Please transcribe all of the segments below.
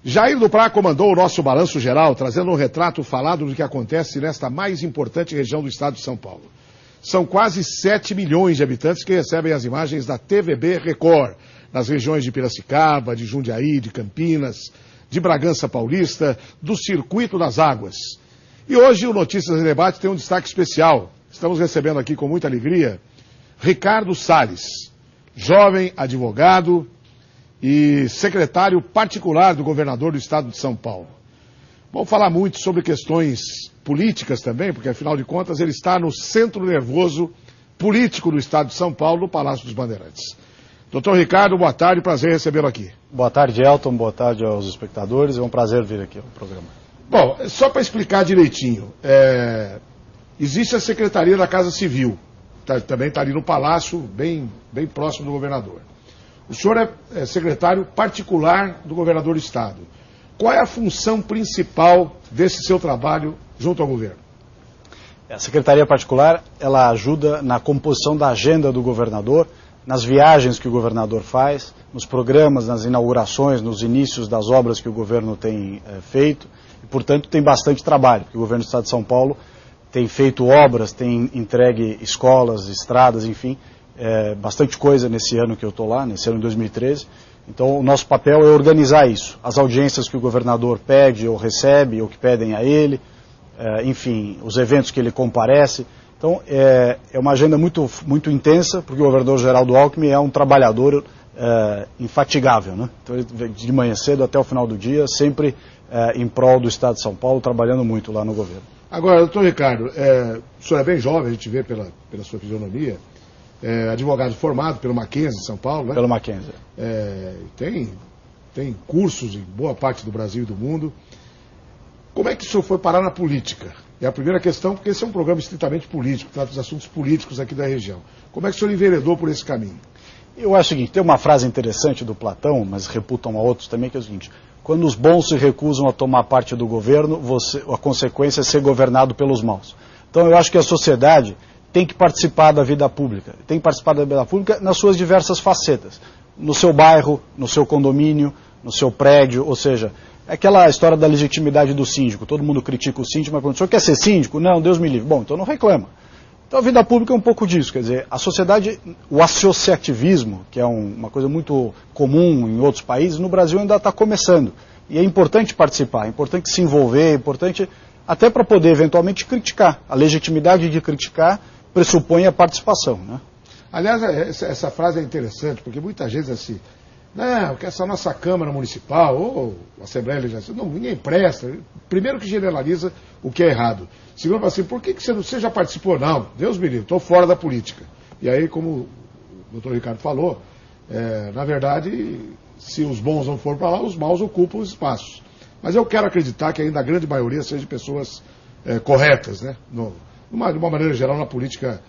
Jair do Prá comandou o nosso balanço geral, trazendo um retrato falado do que acontece nesta mais importante região do estado de São Paulo. São quase 7 milhões de habitantes que recebem as imagens da TVB Record, nas regiões de Piracicaba, de Jundiaí, de Campinas, de Bragança Paulista, do Circuito das Águas. E hoje o Notícias em Debate tem um destaque especial. Estamos recebendo aqui com muita alegria Ricardo Salles, jovem advogado e secretário particular do governador do estado de São Paulo. Vamos falar muito sobre questões políticas também, porque afinal de contas ele está no centro nervoso político do estado de São Paulo, no Palácio dos Bandeirantes. Doutor Ricardo, boa tarde, prazer recebê-lo aqui. Boa tarde, Elton, boa tarde aos espectadores, é um prazer vir aqui ao programa. Bom, só para explicar direitinho, existe a Secretaria da Casa Civil, também está ali no Palácio, bem próximo do governador. O senhor é secretário particular do governador do estado. Qual é a função principal desse seu trabalho junto ao governo? A Secretaria Particular, ela ajuda na composição da agenda do governador, nas viagens que o governador faz, nos programas, nas inaugurações, nos inícios das obras que o governo tem feito, e, portanto, tem bastante trabalho, porque o governo do estado de São Paulo tem feito obras, tem entregue escolas, estradas, enfim, bastante coisa nesse ano que eu estou lá, nesse ano de 2013. Então, o nosso papel é organizar isso. As audiências que o governador pede ou recebe, ou que pedem a ele, enfim, os eventos que ele comparece. Então, é uma agenda muito intensa, porque o governador Geraldo Alckmin é um trabalhador infatigável, né? Então, ele de manhã cedo até o final do dia, sempre em prol do estado de São Paulo, trabalhando muito lá no governo. Agora, doutor Ricardo, o senhor é bem jovem, a gente vê pela sua fisionomia, advogado formado pelo Mackenzie, São Paulo, né? Pelo Mackenzie. Tem cursos em boa parte do Brasil e do mundo. Como é que o senhor foi parar na política? É a primeira questão, porque esse é um programa estritamente político, trata dos assuntos políticos aqui da região. Como é que o senhor enveredou por esse caminho? Eu acho o seguinte, tem uma frase interessante do Platão, mas reputam a outros também, que é o seguinte: quando os bons se recusam a tomar parte do governo, a consequência é ser governado pelos maus. Então eu acho que a sociedade tem que participar da vida pública, tem que participar da vida pública nas suas diversas facetas, no seu bairro, no seu condomínio, no seu prédio, ou seja, aquela história da legitimidade do síndico, todo mundo critica o síndico, mas quando o senhor quer ser síndico? Não, Deus me livre. Bom, então não reclama. Então a vida pública é um pouco disso, quer dizer, a sociedade, o associativismo, que é uma coisa muito comum em outros países, no Brasil ainda está começando. E é importante participar, é importante se envolver, é importante até para poder eventualmente criticar. A legitimidade de criticar pressupõe a participação, né? Aliás, essa frase é interessante, porque muita gente diz assim, não, que essa nossa Câmara Municipal ou Assembleia Legislativa, não, ninguém presta. Primeiro que generaliza o que é errado. Segundo, assim, por que você já participou? Não, Deus me livre, estou fora da política. E aí, como o doutor Ricardo falou, na verdade, se os bons não forem para lá, os maus ocupam os espaços. Mas eu quero acreditar que ainda a grande maioria seja de pessoas corretas, né? De uma maneira geral, na política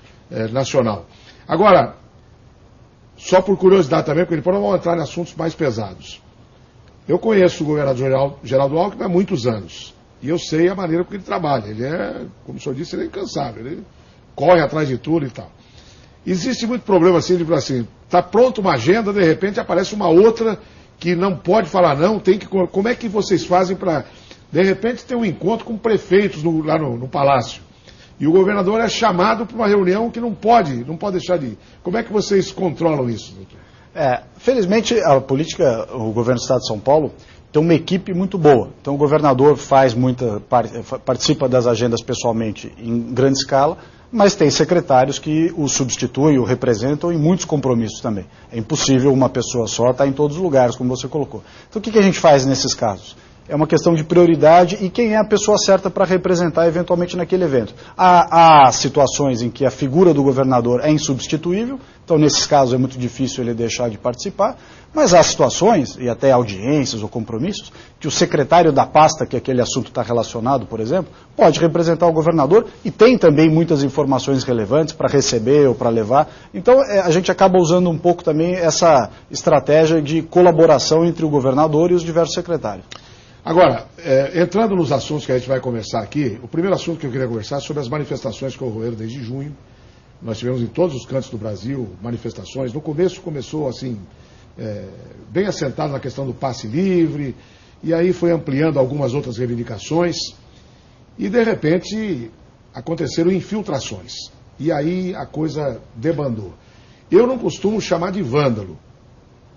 nacional. Agora, só por curiosidade também, porque depois nós vamos entrar em assuntos mais pesados. Eu conheço o governador Geraldo Alckmin há muitos anos. E eu sei a maneira como ele trabalha. Ele como o senhor disse, ele é incansável. Ele corre atrás de tudo e tal. Existe muito problema assim, de assim, está pronta uma agenda, de repente aparece uma outra que não pode falar não, tem que... Como é que vocês fazem para, de repente, ter um encontro com prefeitos lá no Palácio? E o governador é chamado para uma reunião que não pode deixar de ir. Como é que vocês controlam isso, doutor? Felizmente, a política, o governo do estado de São Paulo tem uma equipe muito boa. Então o governador participa das agendas pessoalmente em grande escala, mas tem secretários que o substituem, o representam em muitos compromissos também. É impossível uma pessoa só estar em todos os lugares, como você colocou. Então o que a gente faz nesses casos? É uma questão de prioridade e quem é a pessoa certa para representar eventualmente naquele evento. Há situações em que a figura do governador é insubstituível, então nesses casos é muito difícil ele deixar de participar, mas há situações, e até audiências ou compromissos, que o secretário da pasta que aquele assunto está relacionado, por exemplo, pode representar o governador e tem também muitas informações relevantes para receber ou para levar. Então a gente acaba usando um pouco também essa estratégia de colaboração entre o governador e os diversos secretários. Agora, entrando nos assuntos que a gente vai conversar aqui, o primeiro assunto que eu queria conversar é sobre as manifestações que ocorreram desde junho. Nós tivemos em todos os cantos do Brasil manifestações. No começo começou assim, bem assentado na questão do passe livre, e aí foi ampliando algumas outras reivindicações, e de repente aconteceram infiltrações. E aí a coisa debandou. Eu não costumo chamar de vândalo.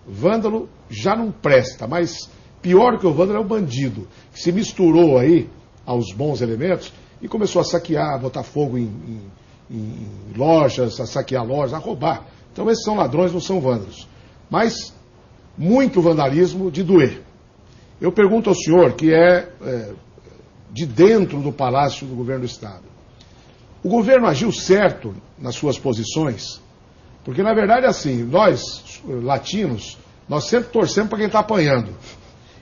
Vândalo já não presta, mas pior que o vândalo é o bandido, que se misturou aí aos bons elementos e começou a saquear, a botar fogo em lojas, a saquear lojas, a roubar. Então esses são ladrões, não são vândalos. Mas muito vandalismo de doer. Eu pergunto ao senhor, que é de dentro do Palácio do Governo do Estado, o governo agiu certo nas suas posições? Porque, na verdade, assim, nós, latinos, nós sempre torcemos para quem está apanhando.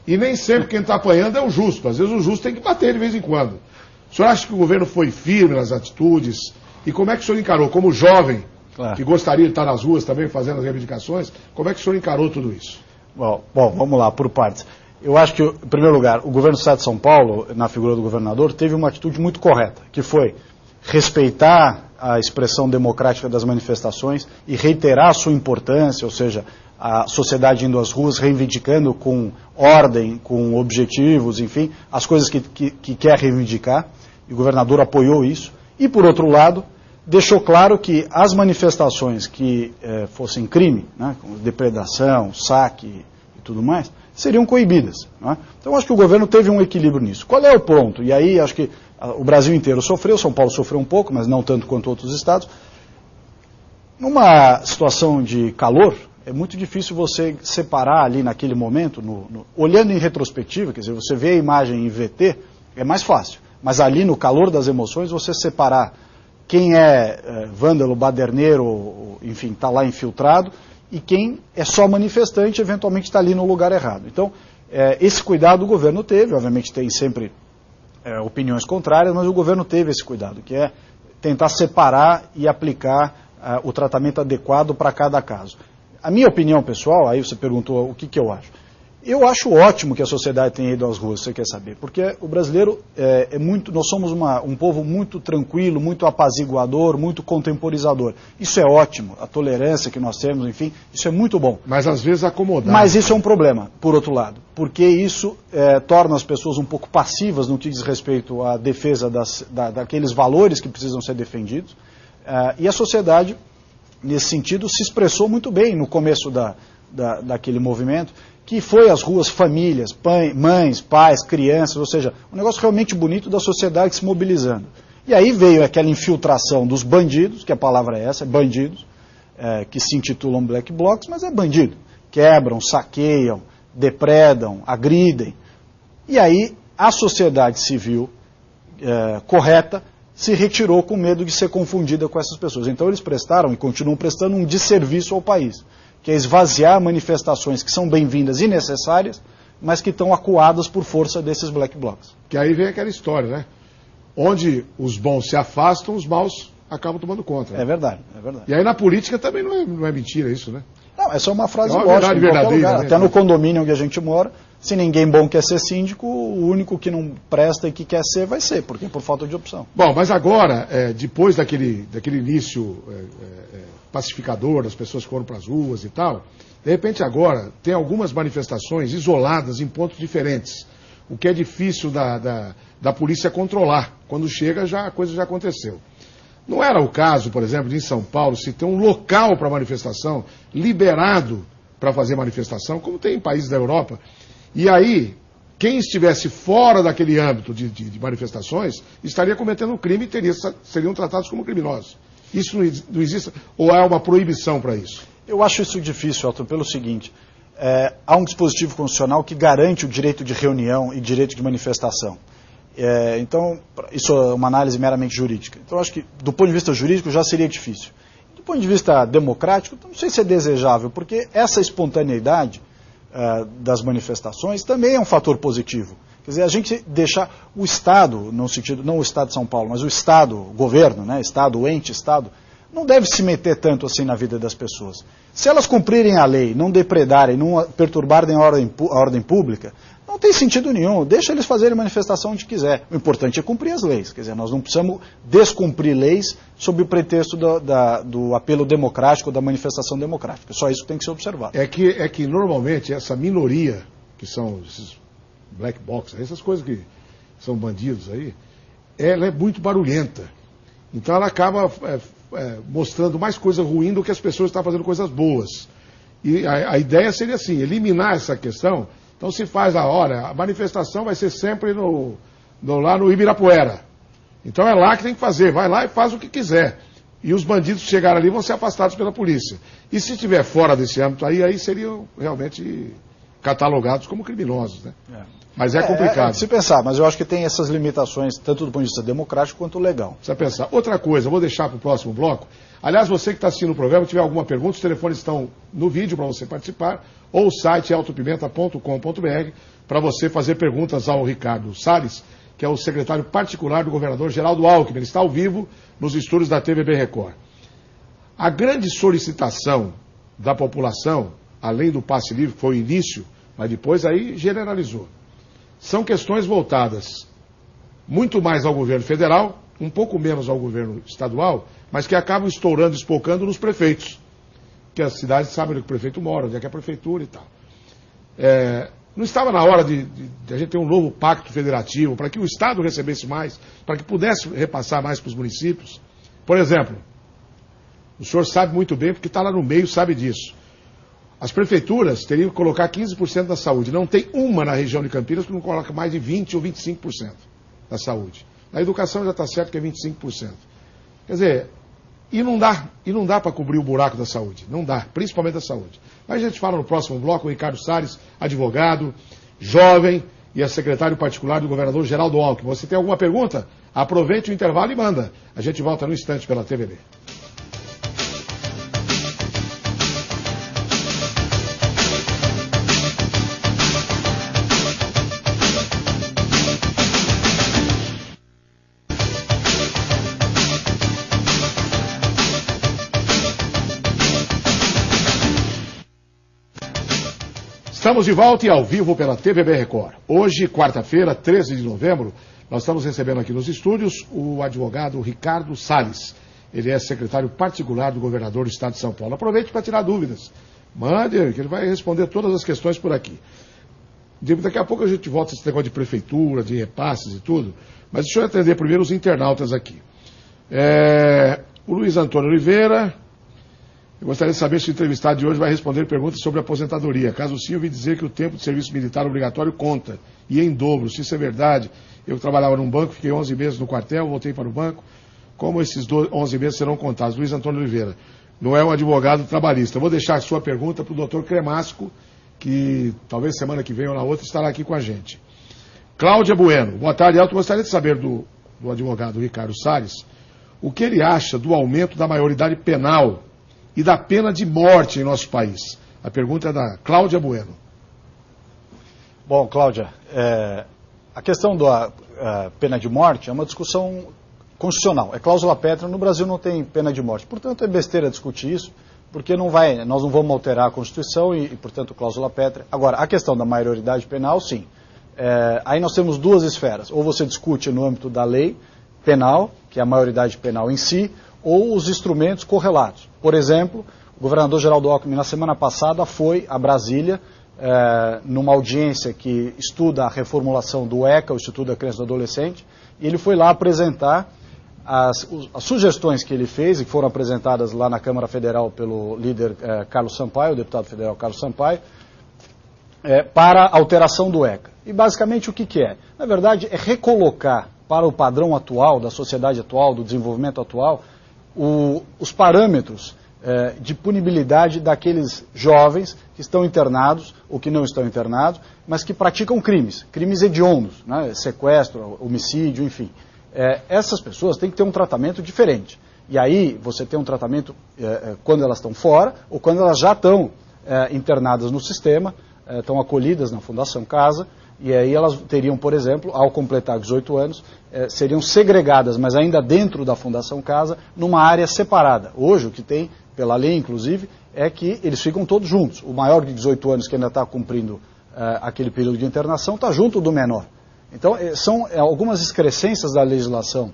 E nem sempre quem está apanhando é o justo. Às vezes o justo tem que bater de vez em quando. O senhor acha que o governo foi firme nas atitudes? E como é que o senhor encarou, como jovem, claro, que gostaria de estar nas ruas também fazendo as reivindicações, como é que o senhor encarou tudo isso? Bom, vamos lá, por partes. Eu acho que, em primeiro lugar, o governo do Estado de São Paulo, na figura do governador, teve uma atitude muito correta, que foi respeitar a expressão democrática das manifestações e reiterar a sua importância, ou seja, a sociedade indo às ruas reivindicando com ordem, com objetivos, enfim, as coisas que quer reivindicar, e o governador apoiou isso. E, por outro lado, deixou claro que as manifestações que fossem crime, né, como depredação, saque e tudo mais, seriam coibidas. Né? Então, acho que o governo teve um equilíbrio nisso. Qual é o ponto? E aí, acho que o Brasil inteiro sofreu, São Paulo sofreu um pouco, mas não tanto quanto outros estados. Numa situação de calor, é muito difícil você separar ali naquele momento, olhando em retrospectiva, quer dizer, você vê a imagem em VT, é mais fácil. Mas ali no calor das emoções, você separar quem é vândalo, baderneiro, enfim, está lá infiltrado, e quem é só manifestante, eventualmente está ali no lugar errado. Então, esse cuidado o governo teve, obviamente tem sempre opiniões contrárias, mas o governo teve esse cuidado, que é tentar separar e aplicar o tratamento adequado para cada caso. A minha opinião pessoal, aí você perguntou o que eu acho. Eu acho ótimo que a sociedade tenha ido às ruas, você quer saber, porque o brasileiro nós somos um povo muito tranquilo, muito apaziguador, muito contemporizador. Isso é ótimo, a tolerância que nós temos, enfim, isso é muito bom. Mas às vezes acomodado. Mas isso é um problema, por outro lado, porque isso torna as pessoas um pouco passivas no que diz respeito à defesa daqueles valores que precisam ser defendidos, e a sociedade, nesse sentido, se expressou muito bem no começo daquele movimento, que foi às ruas famílias, mães, pais, crianças, ou seja, um negócio realmente bonito da sociedade se mobilizando. E aí veio aquela infiltração dos bandidos, que a palavra é essa, bandidos, que se intitulam Black Blocs, mas é bandido. Quebram, saqueiam, depredam, agridem. E aí a sociedade civil correta se retirou com medo de ser confundida com essas pessoas. Então eles prestaram e continuam prestando um desserviço ao país, que é esvaziar manifestações que são bem-vindas e necessárias, mas que estão acuadas por força desses Black Blocs. Que aí vem aquela história, né? Onde os bons se afastam, os maus acabam tomando conta. Né? É verdade, é verdade. E aí na política também não é mentira isso, né? Não, essa é uma frase lógica, verdadeira. Né? Até no condomínio onde a gente mora, se ninguém bom quer ser síndico, o único que não presta e que quer ser vai ser, porque é por falta de opção. Bom, mas agora, depois daquele início pacificador, das pessoas que foram para as ruas e tal, de repente agora tem algumas manifestações isoladas em pontos diferentes, o que é difícil da polícia controlar. Quando chega, a coisa já aconteceu. Não era o caso, por exemplo, de em São Paulo, se ter um local para manifestação, liberado para fazer manifestação, como tem em países da Europa, e aí quem estivesse fora daquele âmbito de manifestações estaria cometendo um crime e seriam tratados como criminosos. Isso não existe, ou há uma proibição para isso? Eu acho isso difícil, Elton, pelo seguinte, há um dispositivo constitucional que garante o direito de reunião e direito de manifestação. Então, isso é uma análise meramente jurídica. Então, acho que, do ponto de vista jurídico, já seria difícil. Do ponto de vista democrático, não sei se é desejável, porque essa espontaneidade das manifestações também é um fator positivo. Quer dizer, a gente deixar o Estado, no sentido, não o Estado de São Paulo, mas o Estado, o governo, né, Estado, o ente Estado, não deve se meter tanto assim na vida das pessoas. Se elas cumprirem a lei, não depredarem, não perturbarem a ordem pública, não tem sentido nenhum. Deixa eles fazerem manifestação onde quiser. O importante é cumprir as leis. Quer dizer, nós não precisamos descumprir leis sob o pretexto do apelo democrático, da manifestação democrática. Só isso tem que ser observado. É que normalmente essa minoria, que são esses black box, essas coisas que são bandidos aí, ela é muito barulhenta. Então ela acaba mostrando mais coisa ruim do que as pessoas estão fazendo coisas boas. E a ideia seria assim, eliminar essa questão. Então se faz a manifestação vai ser sempre lá no Ibirapuera. Então é lá que tem que fazer, vai lá e faz o que quiser. E os bandidos que chegarem ali vão ser afastados pela polícia. E se estiver fora desse âmbito aí seriam realmente catalogados como criminosos, né? Mas é complicado. É de se pensar, mas eu acho que tem essas limitações, tanto do ponto de vista democrático quanto legal. Precisa pensar. Outra coisa, vou deixar para o próximo bloco. Aliás, você que está assistindo o programa, tiver alguma pergunta, os telefones estão no vídeo para você participar, ou o site autopimenta.com.br para você fazer perguntas ao Ricardo Salles, que é o secretário particular do governador Geraldo Alckmin. Ele está ao vivo nos estúdios da TVB Record. A grande solicitação da população, além do passe livre, que foi o início, mas depois aí generalizou, são questões voltadas muito mais ao governo federal, um pouco menos ao governo estadual, mas que acabam estourando, espocando nos prefeitos. Que as cidades sabem onde o prefeito mora, onde é que é a prefeitura e tal. Não estava na hora de a gente ter um novo pacto federativo, para que o Estado recebesse mais, para que pudesse repassar mais para os municípios? Por exemplo, o senhor sabe muito bem, porque está lá no meio, sabe disso. As prefeituras teriam que colocar 15% da saúde. Não tem uma na região de Campinas que não coloca mais de 20% ou 25% da saúde. Na educação já está certo que é 25%. Quer dizer, e não dá para cobrir o buraco da saúde. Não dá, principalmente da saúde. Mas a gente fala no próximo bloco, o Ricardo Salles, advogado, jovem e é secretário particular do governador Geraldo Alckmin. Você tem alguma pergunta? Aproveite o intervalo e manda. A gente volta no instante pela TVB. Estamos de volta e ao vivo pela TVB Record. Hoje, quarta-feira, 13 de novembro, nós estamos recebendo aqui nos estúdios o advogado Ricardo Salles. Ele é secretário particular do governador do estado de São Paulo. Aproveite para tirar dúvidas. Mande, que ele vai responder todas as questões por aqui. Daqui a pouco a gente volta a esse negócio de prefeitura, de repasses e tudo. Mas deixa eu atender primeiro os internautas aqui. O Luiz Antônio Oliveira... Eu gostaria de saber se o entrevistado de hoje vai responder perguntas sobre aposentadoria. Caso sim, eu ouvi dizer que o tempo de serviço militar obrigatório conta, e em dobro. Se isso é verdade, eu trabalhava num banco, fiquei 11 meses no quartel, voltei para o banco. Como esses 11 meses serão contados? Luiz Antônio Oliveira, não é um advogado trabalhista. Eu vou deixar a sua pergunta para o doutor Cremasco, que talvez semana que vem ou na outra estará aqui com a gente. Cláudia Bueno, boa tarde, Elton. Gostaria de saber do advogado Ricardo Salles o que ele acha do aumento da maioridade penal e da pena de morte em nosso país. A pergunta é da Cláudia Bueno. Bom, Cláudia, a questão da pena de morte é uma discussão constitucional. É cláusula pétrea, no Brasil não tem pena de morte. Portanto, é besteira discutir isso, porque nós não vamos alterar a Constituição e, portanto, cláusula pétrea. Agora, a questão da maioridade penal, sim. Aí nós temos duas esferas. Ou você discute no âmbito da lei penal, que é a maioridade penal em si, ou os instrumentos correlatos. Por exemplo, o governador Geraldo Alckmin, na semana passada, foi a Brasília, numa audiência que estuda a reformulação do ECA, o Instituto da Criança e do Adolescente, e ele foi lá apresentar as sugestões que ele fez, e que foram apresentadas lá na Câmara Federal pelo líder Carlos Sampaio, o deputado federal Carlos Sampaio, para a alteração do ECA. E basicamente o que é? Na verdade, é recolocar para o padrão atual, da sociedade atual, do desenvolvimento atual, os parâmetros de punibilidade daqueles jovens que estão internados ou que não estão internados, mas que praticam crimes hediondos, né? Sequestro, homicídio, enfim. Essas pessoas têm que ter um tratamento diferente. E aí você tem um tratamento quando elas estão fora ou quando elas já estão internadas no sistema, estão acolhidas na Fundação Casa, e aí elas teriam, por exemplo, ao completar 18 anos, seriam segregadas, mas ainda dentro da Fundação Casa, numa área separada. Hoje, o que tem, pela lei inclusive, é que eles ficam todos juntos. O maior de 18 anos, que ainda está cumprindo aquele período de internação, está junto do menor. Então, são algumas excrescências da legislação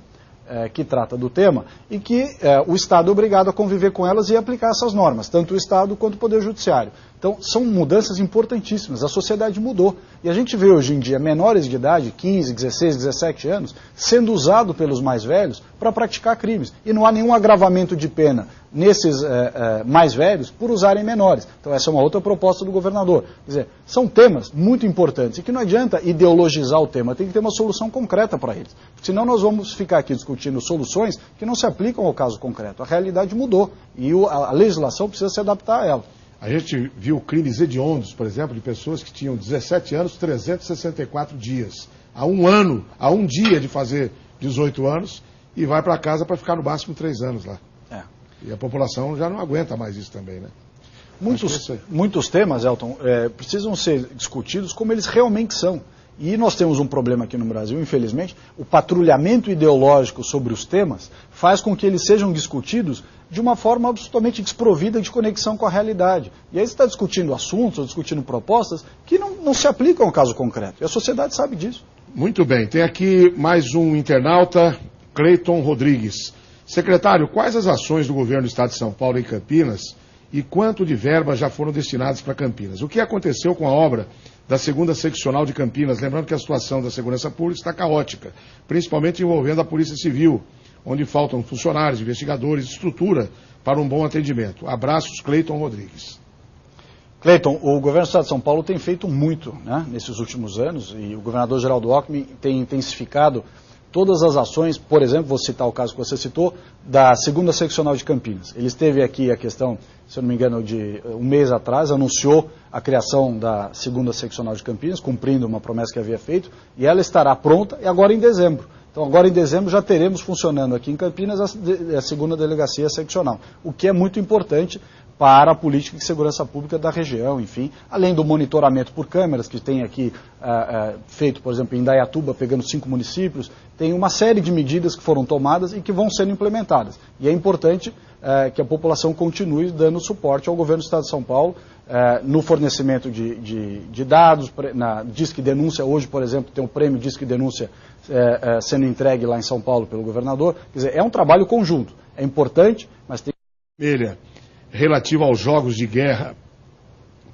que trata do tema e que o Estado é obrigado a conviver com elas e aplicar essas normas, tanto o Estado quanto o Poder Judiciário. Então, são mudanças importantíssimas. A sociedade mudou. E a gente vê hoje em dia menores de idade, 15, 16, 17 anos, sendo usado pelos mais velhos para praticar crimes. E não há nenhum agravamento de pena nesses mais velhos por usarem menores. Então, essa é uma outra proposta do governador. Quer dizer, são temas muito importantes e que não adianta ideologizar o tema, tem que ter uma solução concreta para eles. Senão nós vamos ficar aqui discutindo soluções que não se aplicam ao caso concreto. A realidade mudou e a legislação precisa se adaptar a ela. A gente viu crimes hediondos, por exemplo, de pessoas que tinham 17 anos, 364 dias. Há um dia de fazer 18 anos e vai para casa para ficar no máximo 3 anos lá. E a população já não aguenta mais isso também, né? Muitos temas, Elton, precisam ser discutidos como eles realmente são. E nós temos um problema aqui no Brasil, infelizmente, o patrulhamento ideológico sobre os temas faz com que eles sejam discutidos de uma forma absolutamente desprovida de conexão com a realidade. E aí você está discutindo assuntos, ou discutindo propostas que não se aplicam ao caso concreto. E a sociedade sabe disso. Muito bem, tem aqui mais um internauta, Cleiton Rodrigues. Secretário, quais as ações do governo do Estado de São Paulo em Campinas e quanto de verbas já foram destinadas para Campinas? O que aconteceu com a obra da segunda seccional de Campinas? Lembrando que a situação da segurança pública está caótica, principalmente envolvendo a Polícia Civil, onde faltam funcionários, investigadores, estrutura para um bom atendimento. Abraços, Cleiton Rodrigues. Cleiton, o governo do Estado de São Paulo tem feito muito, né, nesses últimos anos, e o governador Geraldo Alckmin tem intensificado todas as ações. Por exemplo, vou citar o caso que você citou, da segunda seccional de Campinas. Ele esteve aqui a questão, se eu não me engano, de um mês atrás, anunciou a criação da segunda seccional de Campinas, cumprindo uma promessa que havia feito, e ela estará pronta agora em dezembro. Então, agora em dezembro já teremos funcionando aqui em Campinas a segunda delegacia seccional, o que é muito importante para a política de segurança pública da região, enfim, além do monitoramento por câmeras, que tem aqui feito, por exemplo, em Indaiatuba, pegando 5 municípios, tem uma série de medidas que foram tomadas e que vão sendo implementadas. E é importante que a população continue dando suporte ao governo do Estado de São Paulo no fornecimento de dados, na Disque Denúncia. Hoje, por exemplo, tem um prêmio Disque Denúncia sendo entregue lá em São Paulo pelo governador. Quer dizer, é um trabalho conjunto, é importante, mas tem... Relativo aos jogos de guerra,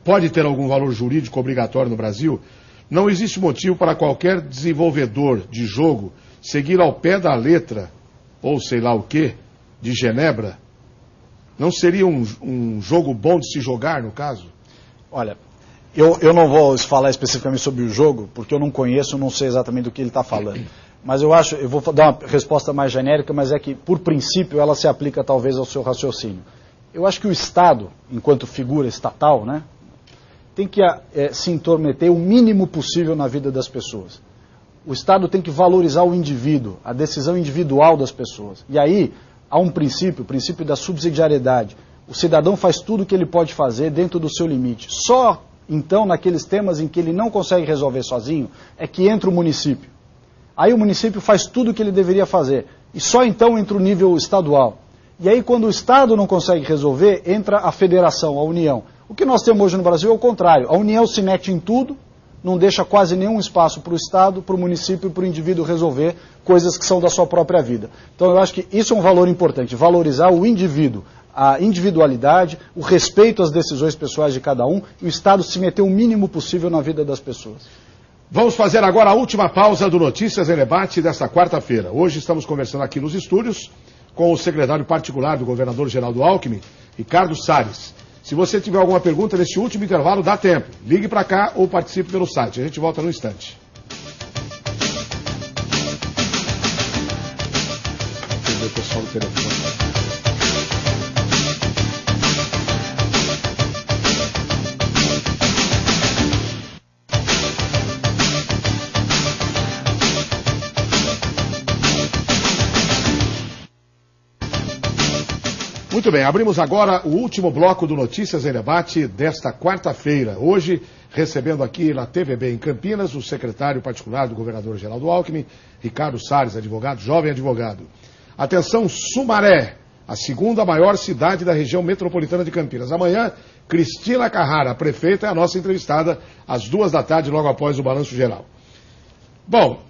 pode ter algum valor jurídico obrigatório no Brasil? Não existe motivo para qualquer desenvolvedor de jogo seguir ao pé da letra, ou sei lá o que, de Genebra? Não seria um jogo bom de se jogar, no caso? Olha, eu não vou falar especificamente sobre o jogo, porque eu não conheço, não sei exatamente do que ele está falando. Mas eu vou dar uma resposta mais genérica, mas é que, por princípio, ela se aplica talvez ao seu raciocínio. Eu acho que o Estado, enquanto figura estatal, né, tem que se intrometer o mínimo possível na vida das pessoas. O Estado tem que valorizar o indivíduo, a decisão individual das pessoas. E aí há um princípio, o princípio da subsidiariedade. O cidadão faz tudo o que ele pode fazer dentro do seu limite. Só então, naqueles temas em que ele não consegue resolver sozinho, é que entra o município. Aí o município faz tudo o que ele deveria fazer. E só então entra o nível estadual. E aí, quando o Estado não consegue resolver, entra a federação, a União. O que nós temos hoje no Brasil é o contrário. A União se mete em tudo, não deixa quase nenhum espaço para o Estado, para o município e para o indivíduo resolver coisas que são da sua própria vida. Então, eu acho que isso é um valor importante, valorizar o indivíduo, a individualidade, o respeito às decisões pessoais de cada um, e o Estado se meter o mínimo possível na vida das pessoas. Vamos fazer agora a última pausa do Notícias em Debate desta quarta-feira. Hoje estamos conversando aqui nos estúdios com o secretário particular do governador Geraldo Alckmin, Ricardo Salles. Se você tiver alguma pergunta nesse último intervalo, dá tempo. Ligue para cá ou participe pelo site. A gente volta no instante. Atender o pessoal do telefone. Muito bem, abrimos agora o último bloco do Notícias em Debate desta quarta-feira. Hoje, recebendo aqui na TVB em Campinas, o secretário particular do governador Geraldo Alckmin, Ricardo Salles, advogado, jovem advogado. Atenção, Sumaré, a segunda maior cidade da região metropolitana de Campinas. Amanhã, Cristina Carrara, a prefeita, é a nossa entrevistada às 14h, logo após o Balanço Geral. Bom,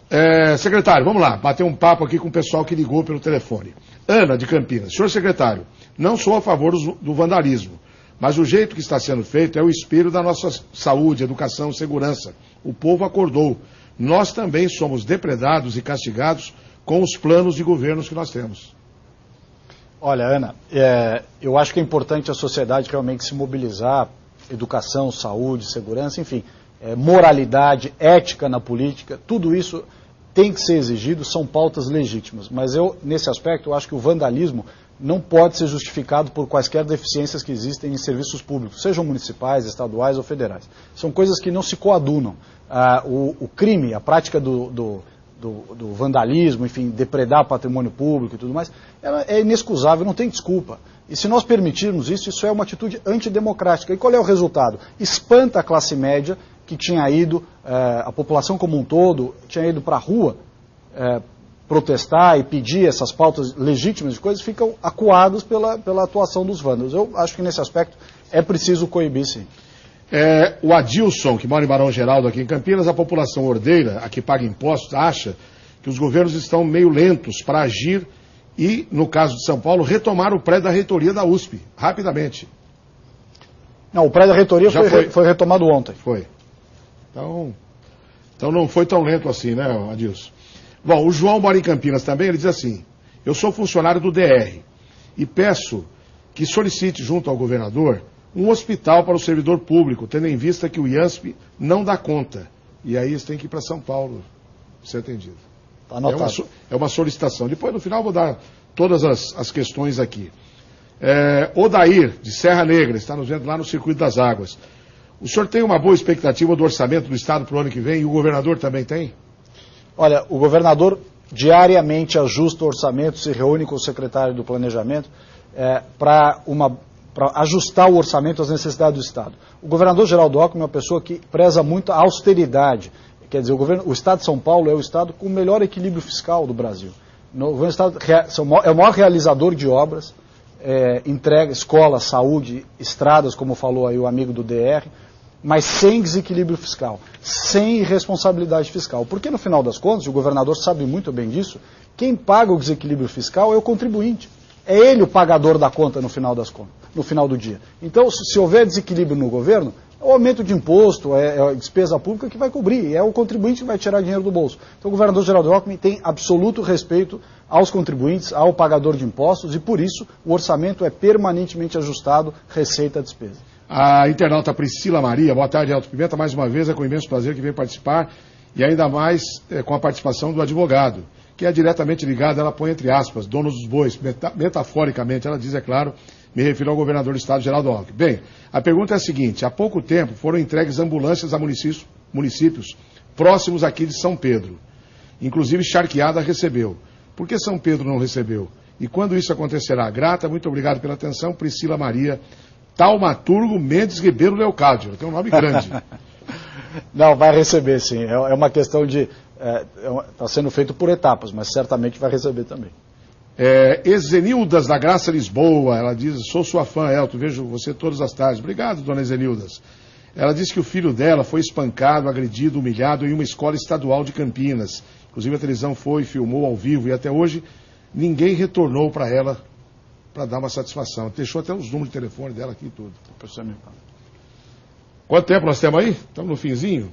secretário, vamos lá, bater um papo aqui com o pessoal que ligou pelo telefone. Ana, de Campinas. Senhor secretário, não sou a favor do vandalismo, Mas o jeito que está sendo feito é o espelho da nossa saúde, educação, segurança. O povo acordou. Nós também somos depredados e castigados com os planos de governos que nós temos. Olha, Ana, eu acho que é importante a sociedade realmente se mobilizar, educação, saúde, segurança, enfim, moralidade, ética na política, tudo isso tem que ser exigido, são pautas legítimas. Mas nesse aspecto, eu acho que o vandalismo não pode ser justificado por quaisquer deficiências que existem em serviços públicos, sejam municipais, estaduais ou federais. São coisas que não se coadunam. O crime, a prática do vandalismo, enfim, depredar patrimônio público e tudo mais, é inexcusável, não tem desculpa. E se nós permitirmos isso, isso é uma atitude antidemocrática. E qual é o resultado? Espanta a classe média que tinha ido, a população como um todo, tinha ido para a rua protestar e pedir essas pautas legítimas de coisas, ficam acuados pela atuação dos vândalos. Eu acho que nesse aspecto é preciso coibir, sim. O Adilson, que mora em Barão Geraldo, aqui em Campinas, a população ordeira, a que paga impostos, acha que os governos estão meio lentos para agir e, no caso de São Paulo, retomar o prédio da reitoria da USP, rapidamente. Não, o prédio da reitoria foi retomado ontem. Foi. Então não foi tão lento assim, né, Adilson? Bom, o João mora em Campinas também, ele diz assim: eu sou funcionário do DR e peço que solicite junto ao governador um hospital para o servidor público, tendo em vista que o IANSP não dá conta. E aí eles têm que ir para São Paulo ser atendido. Tá anotado. É uma solicitação. Depois, no final, vou dar todas as questões aqui. Odair, de Serra Negra, está nos vendo lá no Circuito das Águas. O senhor tem uma boa expectativa do orçamento do Estado para o ano que vem? E o governador também tem? Olha, o governador diariamente ajusta o orçamento, se reúne com o secretário do Planejamento para ajustar o orçamento às necessidades do Estado. O governador Geraldo Alckmin é uma pessoa que preza muito a austeridade. Quer dizer, o Estado de São Paulo é o Estado com o melhor equilíbrio fiscal do Brasil. O Estado é o maior realizador de obras, entrega escola, saúde, estradas, como falou aí o amigo do DR, mas sem desequilíbrio fiscal, sem irresponsabilidade fiscal. Porque, no final das contas, o governador sabe muito bem disso, quem paga o desequilíbrio fiscal é o contribuinte. É ele o pagador da conta no final das contas, no final do dia. Então, se houver desequilíbrio no governo, é o aumento de imposto, é a despesa pública que vai cobrir, é o contribuinte que vai tirar dinheiro do bolso. Então, o governador Geraldo Alckmin tem absoluto respeito aos contribuintes, ao pagador de impostos, e por isso o orçamento é permanentemente ajustado, receita a despesa. A internauta Priscila Maria, boa tarde, Elton Pimenta, mais uma vez, é com imenso prazer que vem participar, e ainda mais com a participação do advogado, que é diretamente ligado, ela põe entre aspas, dono dos bois, metaforicamente, ela diz, é claro, me refiro ao governador do Estado, Geraldo Alckmin. Bem, a pergunta é a seguinte: há pouco tempo foram entregues ambulâncias a municípios próximos aqui de São Pedro. Inclusive, Charqueada recebeu. Por que São Pedro não recebeu? E quando isso acontecerá? Grata, muito obrigado pela atenção, Priscila Maria, Taumaturgo Mendes Ribeiro Leocádio. Tem um nome grande. Não, vai receber sim. É uma questão de... Está sendo feito por etapas, mas certamente vai receber também. Ezenildas da Graça Lisboa, ela diz: sou sua fã, Elton, vejo você todas as tardes. Obrigado, dona Ezenildas. Ela diz que o filho dela foi espancado, agredido, humilhado em uma escola estadual de Campinas. Inclusive a televisão foi, filmou ao vivo, e até hoje ninguém retornou para ela para dar uma satisfação. Deixou até os números de telefone dela aqui e tudo. Quanto tempo nós temos aí? Estamos no finzinho.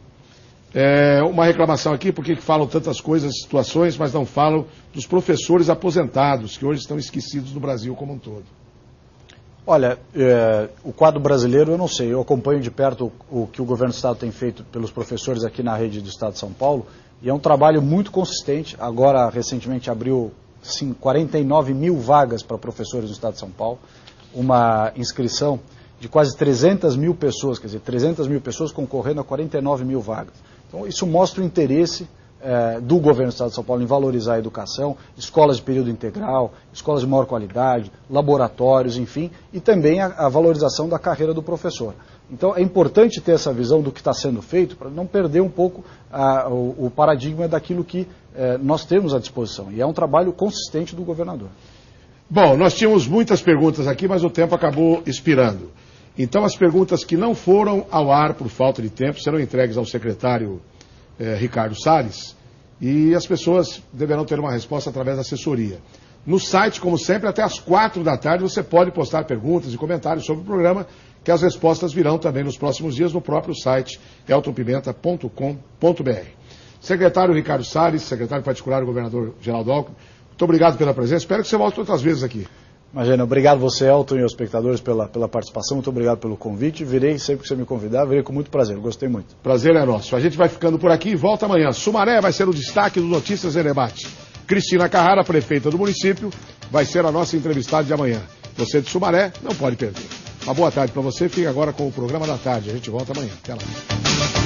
Uma reclamação aqui, porque falam tantas coisas, situações, mas não falam dos professores aposentados, que hoje estão esquecidos no Brasil como um todo. Olha, o quadro brasileiro eu não sei, eu acompanho de perto o que o governo do Estado tem feito pelos professores aqui na rede do Estado de São Paulo, e é um trabalho muito consistente. Agora, recentemente, abriu 49 mil vagas para professores do Estado de São Paulo, uma inscrição de quase 300 mil pessoas, quer dizer, 300 mil pessoas concorrendo a 49 mil vagas. Então, isso mostra o interesse do governo do Estado de São Paulo em valorizar a educação, escolas de período integral, escolas de maior qualidade, laboratórios, enfim, e também a valorização da carreira do professor. Então, é importante ter essa visão do que está sendo feito para não perder um pouco o paradigma daquilo que nós temos à disposição. E é um trabalho consistente do governador. Bom, nós tínhamos muitas perguntas aqui, mas o tempo acabou expirando. Então, as perguntas que não foram ao ar por falta de tempo serão entregues ao secretário Ricardo Salles, e as pessoas deverão ter uma resposta através da assessoria. No site, como sempre, até às 4 da tarde, você pode postar perguntas e comentários sobre o programa, que as respostas virão também nos próximos dias no próprio site eltonpimenta.com.br. Secretário Ricardo Salles, secretário particular do governador Geraldo Alckmin, muito obrigado pela presença. Espero que você volte outras vezes aqui. Imagina, obrigado você, Elton, e aos espectadores pela participação. Muito obrigado pelo convite. Virei sempre que você me convidar, virei com muito prazer. Gostei muito. Prazer é nosso. A gente vai ficando por aqui e volta amanhã. Sumaré vai ser o destaque do Notícias em Debate. Cristina Carrara, prefeita do município, vai ser a nossa entrevistada de amanhã. Você de Sumaré não pode perder. Uma boa tarde para você. Fique agora com o programa da tarde. A gente volta amanhã. Até lá.